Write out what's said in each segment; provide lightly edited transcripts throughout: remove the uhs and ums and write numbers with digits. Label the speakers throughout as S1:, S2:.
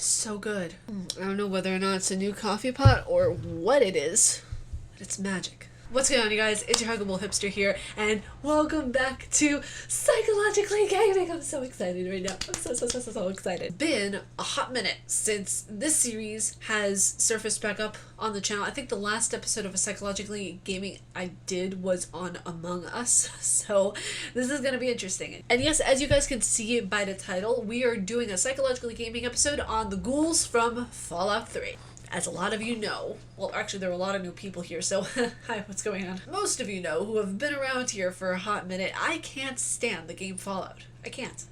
S1: So good. I don't know whether or not it's a new coffee pot or what it is, but it's magic. What's going on, you guys? It's your huggable hipster here, and welcome back to Psychologically Gaming. I'm so excited right now. I'm so excited. Been a hot minute since this series has surfaced back up on the channel. I think the last episode of a Psychologically Gaming I did was on Among Us, so this is going to be interesting. And yes, as you guys can see by the title, we are doing a Psychologically Gaming episode on the ghouls from Fallout 3. As a lot of you know, well, actually there are a lot of new people here, so hi, what's going on? Most of you know, who have been around here for a hot minute, I can't stand the game Fallout. I can't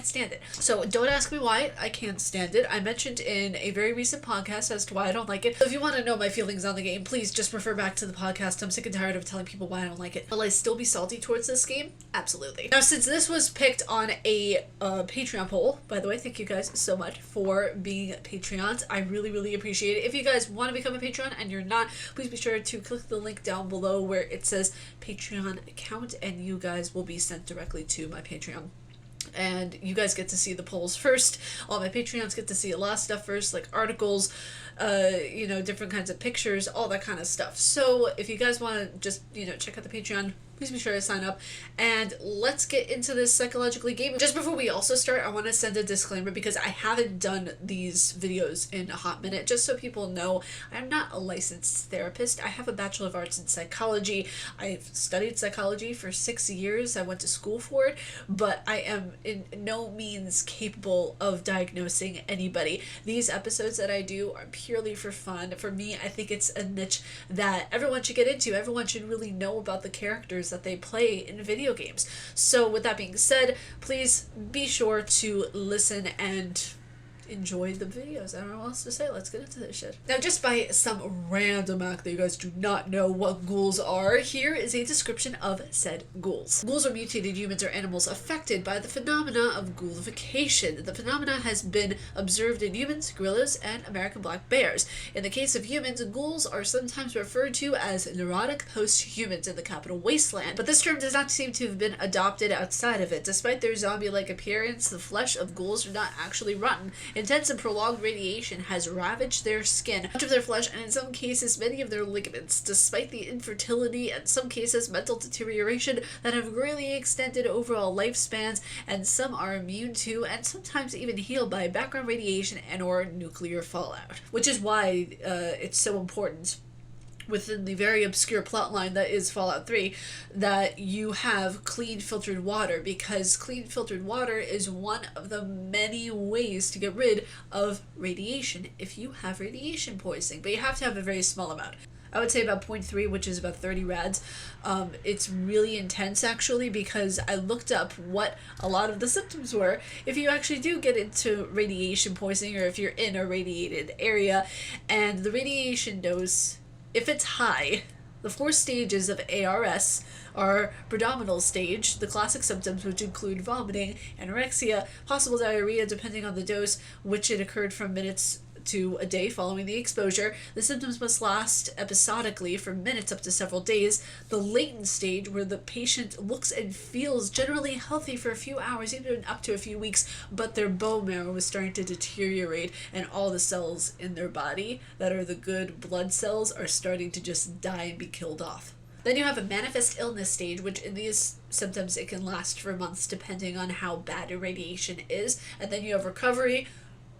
S1: stand it. So don't ask me why I can't stand it. I mentioned in a very recent podcast as to why I don't like it. So if you want to know my feelings on the game, please just refer back to the podcast. I'm sick and tired of telling people why I don't like it. Will I still be salty towards this game? Absolutely. Now, since this was picked on a Patreon poll, by the way, thank you guys so much for being Patreons. I really appreciate it. If you guys want to become a Patreon and you're not, please be sure to click the link down below where it says Patreon account, and you guys will be sent directly to my Patreon. And you guys get to see the polls first. All my Patreons get to see a lot of stuff first, like articles, different kinds of pictures, all that kind of stuff. So if you guys want to just, check out the Patreon, please be sure to sign up, and let's get into this Psychologically Gaming. Just before we also start, I want to send a disclaimer because I haven't done these videos in a hot minute. Just so people know, I'm not a licensed therapist. I have a Bachelor of Arts in Psychology. I've studied psychology for 6 years. I went to school for it, but I am in no means capable of diagnosing anybody. These episodes that I do are purely for fun. For me, I think it's a niche that everyone should get into. Everyone should really know about the characters that they play in video games. So with that being said, please be sure to listen and enjoy the videos. I don't know what else to say. Let's get into this shit. Now, just by some random act that you guys do not know what ghouls are, here is a description of said ghouls. Ghouls are mutated humans or animals affected by the phenomena of ghoulification. The phenomena has been observed in humans, gorillas, and American black bears. In the case of humans, ghouls are sometimes referred to as neurotic post-humans in the capital wasteland, but this term does not seem to have been adopted outside of it. Despite their zombie-like appearance, the flesh of ghouls are not actually rotten. Intense and prolonged radiation has ravaged their skin, much of their flesh, and in some cases many of their ligaments. Despite the infertility and some cases mental deterioration that have greatly extended overall lifespans, and some are immune to and sometimes even healed by background radiation and or nuclear fallout. Which is why it's so important within the very obscure plotline that is Fallout 3, that you have clean filtered water, because clean filtered water is one of the many ways to get rid of radiation if you have radiation poisoning, but you have to have a very small amount. I would say about 0.3, which is about 30 rads. It's really intense, actually, because I looked up what a lot of the symptoms were if you actually do get into radiation poisoning or if you're in a radiated area. And the radiation dose, if it's high, the 4 stages of ARS are predominant stage, the classic symptoms which include vomiting, anorexia, possible diarrhea depending on the dose, which it occurred from minutes to a day following the exposure. The symptoms must last episodically for minutes up to several days. The latent stage, where the patient looks and feels generally healthy for a few hours, even up to a few weeks, but their bone marrow is starting to deteriorate and all the cells in their body that are the good blood cells are starting to just die and be killed off. Then you have a manifest illness stage, which in these symptoms it can last for months depending on how bad your radiation is. And then you have recovery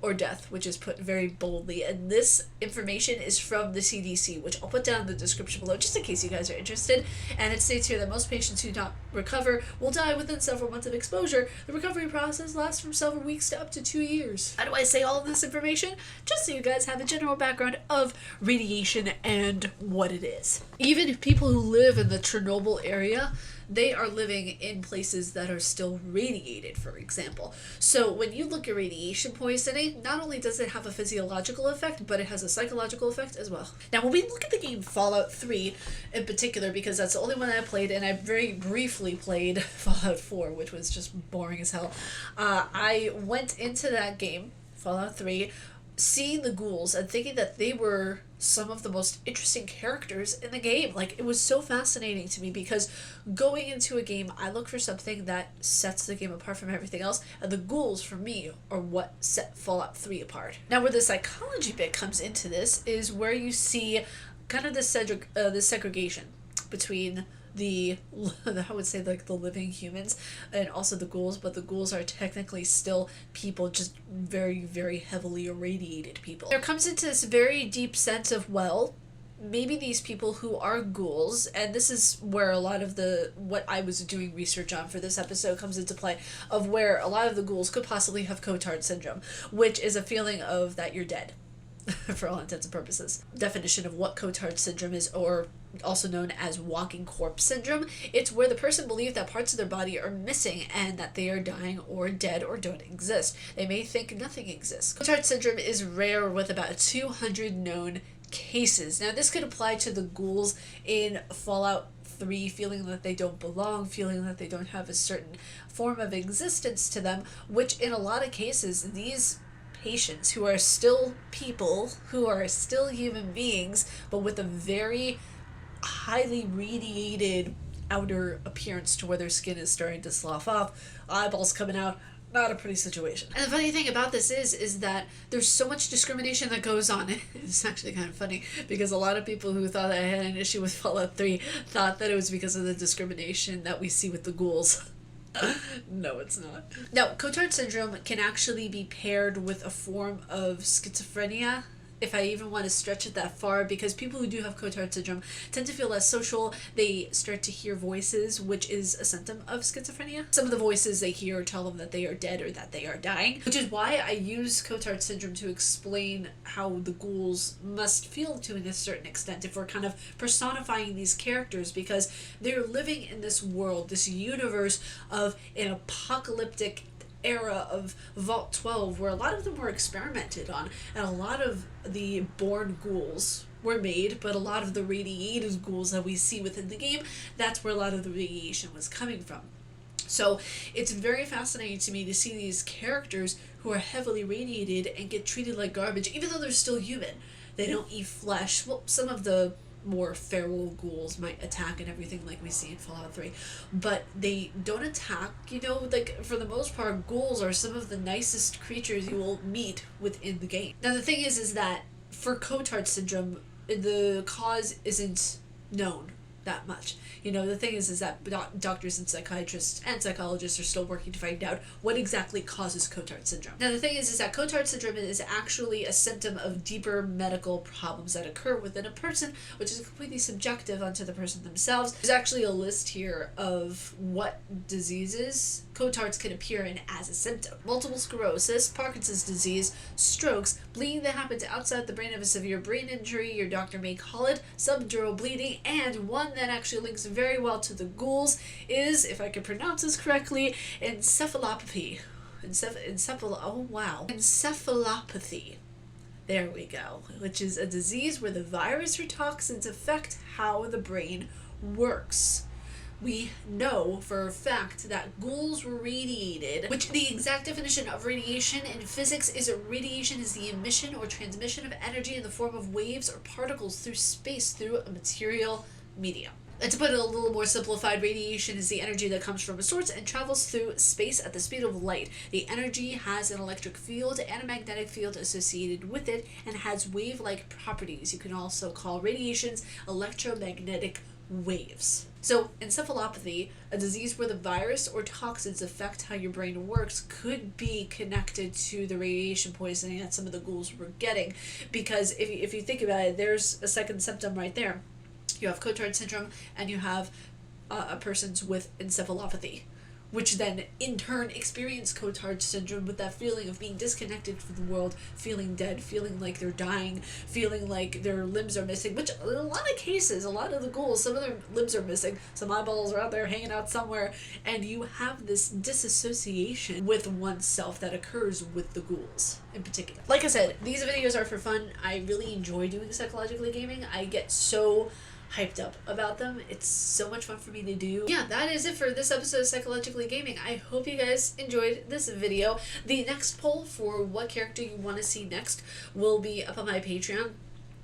S1: or death, which is put very boldly. And this information is from the CDC, which I'll put down in the description below just in case you guys are interested. And it states here that most patients who do not recover will die within several months of exposure. The recovery process lasts from several weeks to up to 2 years. How do I say all of this information? Just so you guys have a general background of radiation and what it is. Even people who live in the Chernobyl area, they are living in places that are still radiated, for example. So when you look at radiation poisoning, not only does it have a physiological effect, but it has a psychological effect as well. Now, when we look at the game Fallout 3 in particular, because that's the only one I played, and I very briefly played Fallout 4, which was just boring as hell. I went into that game, Fallout 3, seeing the ghouls and thinking that they were some of the most interesting characters in the game. Like, it was so fascinating to me because going into a game, I look for something that sets the game apart from everything else, and the ghouls, for me, are what set Fallout 3 apart. Now, where the psychology bit comes into this is where you see kind of this segregation between the I would say like the living humans and also the ghouls, but the ghouls are technically still people, just very, very heavily irradiated people. There comes into this very deep sense of, well, maybe these people who are ghouls, and this is where a lot of what I was doing research on for this episode comes into play, of where a lot of the ghouls could possibly have Cotard syndrome, which is a feeling of that you're dead. For all intents and purposes. Definition of what Cotard syndrome is, or also known as walking corpse syndrome, it's where the person believes that parts of their body are missing and that they are dying or dead or don't exist. They may think nothing exists. Cotard syndrome is rare, with about 200 known cases. Now, this could apply to the ghouls in Fallout 3, feeling that they don't belong, feeling that they don't have a certain form of existence to them, which in a lot of cases, these patients who are still people, who are still human beings, but with a very highly radiated outer appearance to where their skin is starting to slough off, eyeballs coming out. Not a pretty situation. And the funny thing about this is that there's so much discrimination that goes on. It's actually kind of funny because a lot of people who thought I had an issue with Fallout 3 thought that it was because of the discrimination that we see with the ghouls. No, it's not. Now, Cotard syndrome can actually be paired with a form of schizophrenia, if I even want to stretch it that far, because people who do have Cotard syndrome tend to feel less social. They start to hear voices, which is a symptom of schizophrenia. Some of the voices they hear tell them that they are dead or that they are dying, which is why I use Cotard syndrome to explain how the ghouls must feel to a certain extent if we're kind of personifying these characters, because they're living in this world, this universe of an apocalyptic era of Vault 12, where a lot of them were experimented on, and a lot of the born ghouls were made, but a lot of the radiated ghouls that we see within the game, that's where a lot of the radiation was coming from. So it's very fascinating to me to see these characters who are heavily radiated and get treated like garbage, even though they're still human. They don't eat flesh. Well, some of the more feral ghouls might attack and everything like we see in Fallout 3, but they don't attack, like, for the most part, ghouls are some of the nicest creatures you will meet within the game. Now, the thing is that for Cotard syndrome, the cause isn't known that much. The thing is that doctors and psychiatrists and psychologists are still working to find out what exactly causes Cotard syndrome. Now, the thing is that Cotard syndrome is actually a symptom of deeper medical problems that occur within a person, which is completely subjective onto the person themselves. There's actually a list here of what diseases Cotards can appear in as a symptom. Multiple sclerosis, Parkinson's disease, strokes, bleeding that happens outside the brain of a severe brain injury, your doctor may call it subdural bleeding, and one that actually links very well to the ghouls is, if I can pronounce this correctly, encephalopathy. Encephalopathy. There we go. Which is a disease where the virus or toxins affect how the brain works. We know for a fact that ghouls were radiated, which the exact definition of radiation in physics is radiation is the emission or transmission of energy in the form of waves or particles through space through a material medium. And to put it a little more simplified, radiation is the energy that comes from a source and travels through space at the speed of light. The energy has an electric field and a magnetic field associated with it and has wave-like properties. You can also call radiations electromagnetic waves. So, encephalopathy, a disease where the virus or toxins affect how your brain works, could be connected to the radiation poisoning that some of the ghouls were getting. Because if you think about it, there's a second symptom right there. You have Cotard syndrome, and you have a person's with encephalopathy, which then in turn experience Cotard syndrome with that feeling of being disconnected from the world, feeling dead, feeling like they're dying, feeling like their limbs are missing, which in a lot of cases, a lot of the ghouls, some of their limbs are missing, some eyeballs are out there hanging out somewhere, and you have this disassociation with oneself that occurs with the ghouls in particular. Like I said, these videos are for fun. I really enjoy doing psychologically gaming. I get so hyped up about them. It's so much fun for me to do. Yeah, that is it for this episode of Psychologically Gaming. I hope you guys enjoyed this video. The next poll for what character you want to see next will be up on my Patreon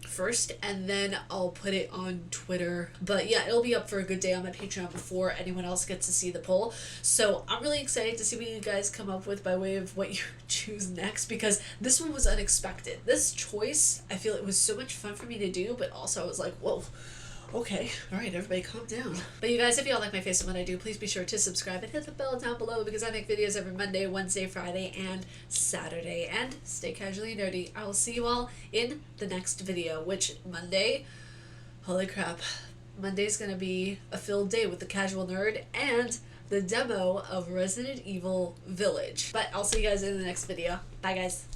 S1: first, and then I'll put it on Twitter. But yeah, it'll be up for a good day on my Patreon before anyone else gets to see the poll. So I'm really excited to see what you guys come up with by way of what you choose next, because this one was unexpected. This choice, I feel it was so much fun for me to do, but also I was like, whoa, okay, all right, everybody calm down. But you guys, if y'all like my face and what I do, please be sure to subscribe and hit the bell down below, because I make videos every Monday, Wednesday, Friday, and Saturday. And stay casually nerdy. I will see you all in the next video, which Monday, holy crap, Monday's gonna be a filled day with the casual nerd and the demo of Resident Evil Village. But I'll see you guys in the next video. Bye, guys.